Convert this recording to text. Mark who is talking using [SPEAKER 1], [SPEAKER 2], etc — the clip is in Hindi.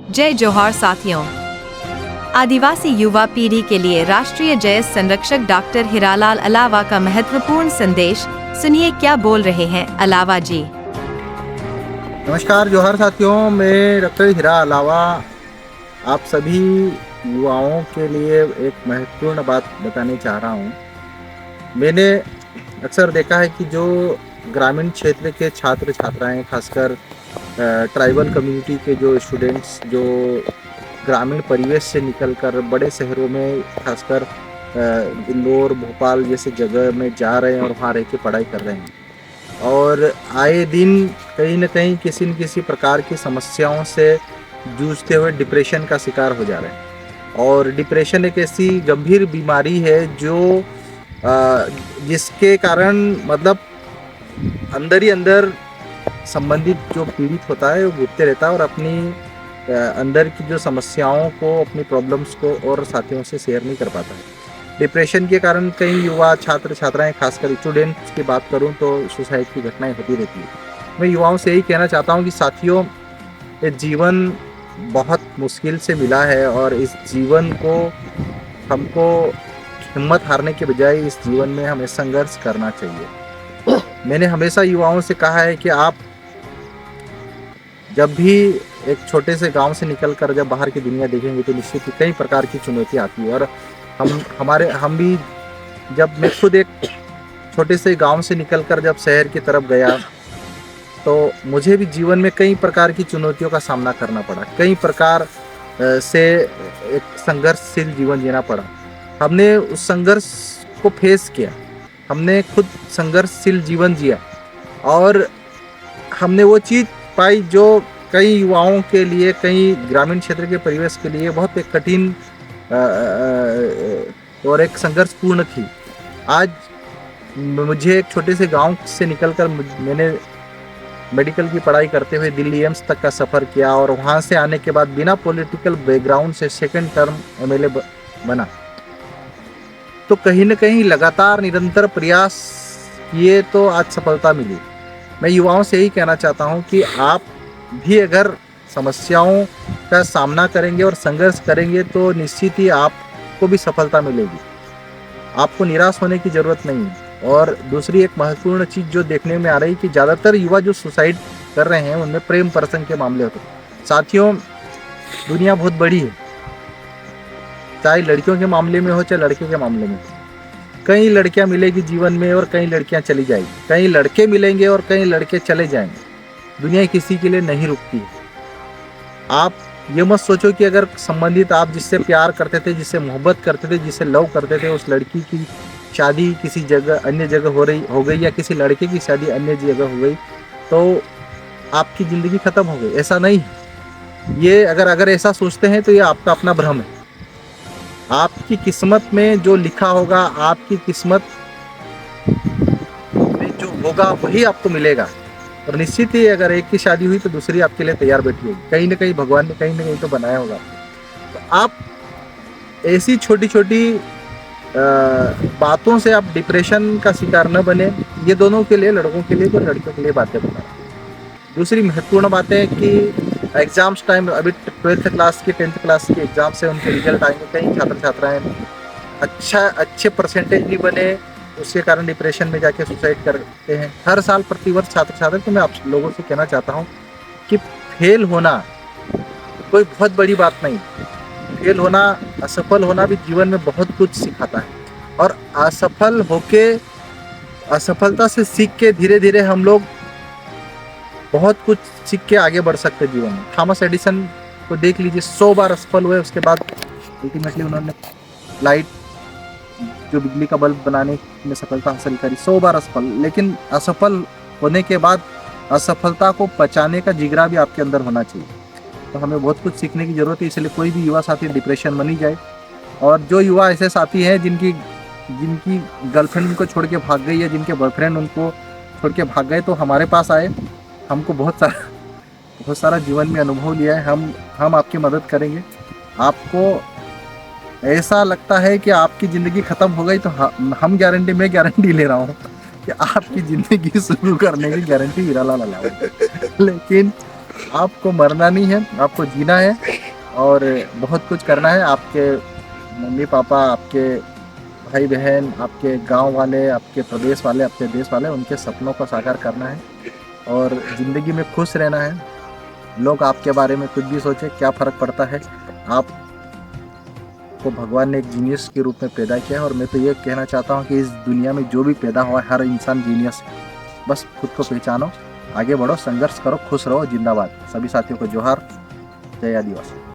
[SPEAKER 1] जय जोहार साथियों। आदिवासी युवा पीढ़ी के लिए राष्ट्रीय जय संरक्षक डॉक्टर हीरालाल अलावा का महत्वपूर्ण संदेश सुनिए, क्या बोल रहे हैं अलावा जी।
[SPEAKER 2] नमस्कार, जोहार साथियों। मैं डॉक्टर हीरा अलावा आप सभी युवाओं के लिए एक महत्वपूर्ण बात बताने चाह रहा हूँ। मैंने अक्सर देखा है कि जो ग्रामीण क्षेत्र के छात्र छात्राएं, खासकर ट्राइबल कम्युनिटी के जो स्टूडेंट्स जो ग्रामीण परिवेश से निकलकर बड़े शहरों में, खासकर इंदौर, भोपाल जैसे जगह में जा रहे हैं और वहाँ रह के पढ़ाई कर रहे हैं और आए दिन कहीं न कहीं किसी न किसी प्रकार की समस्याओं से जूझते हुए डिप्रेशन का शिकार हो जा रहे हैं। और डिप्रेशन एक ऐसी गंभीर बीमारी है जो जिसके कारण मतलब अंदर ही अंदर संबंधित जो पीड़ित होता है वो भुगतते रहता है और अपनी अंदर की जो समस्याओं को, अपनी प्रॉब्लम्स को और साथियों से शेयर नहीं कर पाता है। डिप्रेशन के कारण कई युवा छात्र छात्राएं, खासकर स्टूडेंट्स की बात करूं तो सुसाइड की घटनाएं होती रहती है। मैं युवाओं से यही कहना चाहता हूं कि साथियों, ये जीवन बहुत मुश्किल से मिला है और इस जीवन को हमको हिम्मत हारने के बजाय इस जीवन में हमें संघर्ष करना चाहिए। मैंने हमेशा युवाओं से कहा है कि आप जब भी एक छोटे से गांव से निकलकर जब बाहर की दुनिया देखेंगे तो निश्चित ही कई प्रकार की चुनौतियां आती है। और हम भी जब मैं खुद एक छोटे से गांव से निकलकर जब शहर की तरफ गया तो मुझे भी जीवन में कई प्रकार की चुनौतियों का सामना करना पड़ा। कई प्रकार से एक संघर्षशील जीवन जीना पड़ा। हमने उस संघर्ष को फेस किया, हमने खुद संघर्षशील जीवन जिया और हमने वो चीज़ पाई जो कई युवाओं के लिए, कई ग्रामीण क्षेत्र के परिवेश के लिए बहुत एक कठिन और एक संघर्षपूर्ण थी। आज मुझे एक छोटे से गांव से निकलकर मैंने मेडिकल की पढ़ाई करते हुए दिल्ली एम्स तक का सफ़र किया और वहां से आने के बाद बिना पॉलिटिकल बैकग्राउंड से सेकंड टर्म एमएलए बना। तो कहीं न कहीं लगातार निरंतर प्रयास किए तो आज सफलता मिली। मैं युवाओं से यही कहना चाहता हूं कि आप भी अगर समस्याओं का सामना करेंगे और संघर्ष करेंगे तो निश्चित ही आपको भी सफलता मिलेगी। आपको निराश होने की ज़रूरत नहीं है। और दूसरी एक महत्वपूर्ण चीज़ जो देखने में आ रही कि ज़्यादातर युवा जो सुसाइड कर रहे हैं उनमें प्रेम प्रसंग के मामले होते हैं। साथियों, दुनिया बहुत बड़ी है, चाहे लड़कियों के मामले में हो चाहे लड़के के मामले में। कई लड़कियां मिलेगी जीवन में और कई लड़कियां चली जाएगी, कई लड़के मिलेंगे और कई लड़के चले जाएंगे। दुनिया किसी के लिए नहीं रुकती है। आप ये मत सोचो कि अगर संबंधित आप जिससे प्यार करते थे, जिससे मोहब्बत करते थे, जिससे लव करते थे, उस लड़की की शादी किसी जगह अन्य जगह हो गई या किसी लड़के की शादी अन्य जगह हो गई तो आपकी ज़िंदगी ख़त्म हो गई। ऐसा नहीं है। ये अगर ऐसा सोचते हैं तो ये आपका अपना भ्रम है। आपकी किस्मत में जो लिखा होगा, आपकी किस्मत में जो होगा वही आपको मिलेगा। और निश्चित ही अगर एक की शादी हुई तो दूसरी आपके लिए तैयार बैठी होगी। कहीं ना कहीं भगवान ने कहीं ना कहीं तो बनाया होगा। तो आप ऐसी छोटी छोटी बातों से आप डिप्रेशन का शिकार न बने। ये दोनों के लिए, लड़कों के लिए तो लड़कियों के लिए बातें बता। दूसरी महत्वपूर्ण बात है कि एग्जाम्स टाइम, अभी 12th क्लास की 10th क्लास की एग्जाम से उनके रिजल्ट आएंगे। कई छात्र छात्राएं अच्छे परसेंटेज भी बने, उसके कारण डिप्रेशन में जाके सुसाइड करते हैं हर साल प्रतिवर्ष छात्र छात्र। तो मैं आप लोगों से कहना चाहता हूँ कि फेल होना कोई बहुत बड़ी बात नहीं। फेल होना, असफल होना भी जीवन में बहुत कुछ सिखाता है। और असफल होके, असफलता से सीख के धीरे धीरे हम लोग बहुत कुछ सीख के आगे बढ़ सकते हैं जीवन में। थॉमस एडिसन को देख लीजिए, 100 बार असफल हुए, उसके बाद अल्टीमेटली उन्होंने लाइट, जो बिजली का बल्ब बनाने में सफलता हासिल करी। 100 बार असफल, लेकिन असफल होने के बाद असफलता को पचाने का जिगरा भी आपके अंदर होना चाहिए। तो हमें बहुत कुछ सीखने की ज़रूरत है। इसलिए कोई भी युवा साथी डिप्रेशन में नहीं जाए। और जो युवा ऐसे साथी हैं जिनकी गर्लफ्रेंड उनको छोड़ के भाग गई या जिनके बॉयफ्रेंड उनको छोड़ के भाग गए, तो हमारे पास आए। हमको बहुत सारा जीवन में अनुभव लिया है। हम आपकी मदद करेंगे। आपको ऐसा लगता है कि आपकी ज़िंदगी ख़त्म हो गई तो मैं गारंटी ले रहा हूँ कि आपकी ज़िंदगी शुरू करने की गारंटी हीरालाल अलावा। लेकिन आपको मरना नहीं है, आपको जीना है। और बहुत कुछ करना है। आपके मम्मी पापा, आपके भाई बहन, आपके गांव वाले, आपके प्रदेश वाले, आपके देश वाले, उनके सपनों को साकार करना है और ज़िंदगी में खुश रहना है। लोग आपके बारे में कुछ भी सोचे, क्या फ़र्क पड़ता है। आपको भगवान ने एक जीनियस के रूप में पैदा किया है और मैं तो ये कहना चाहता हूँ कि इस दुनिया में जो भी पैदा हुआ है हर इंसान जीनियस है। बस खुद को पहचानो, आगे बढ़ो, संघर्ष करो, खुश रहो, जिंदाबाद। सभी साथियों को जोहार, जय आदिवासी।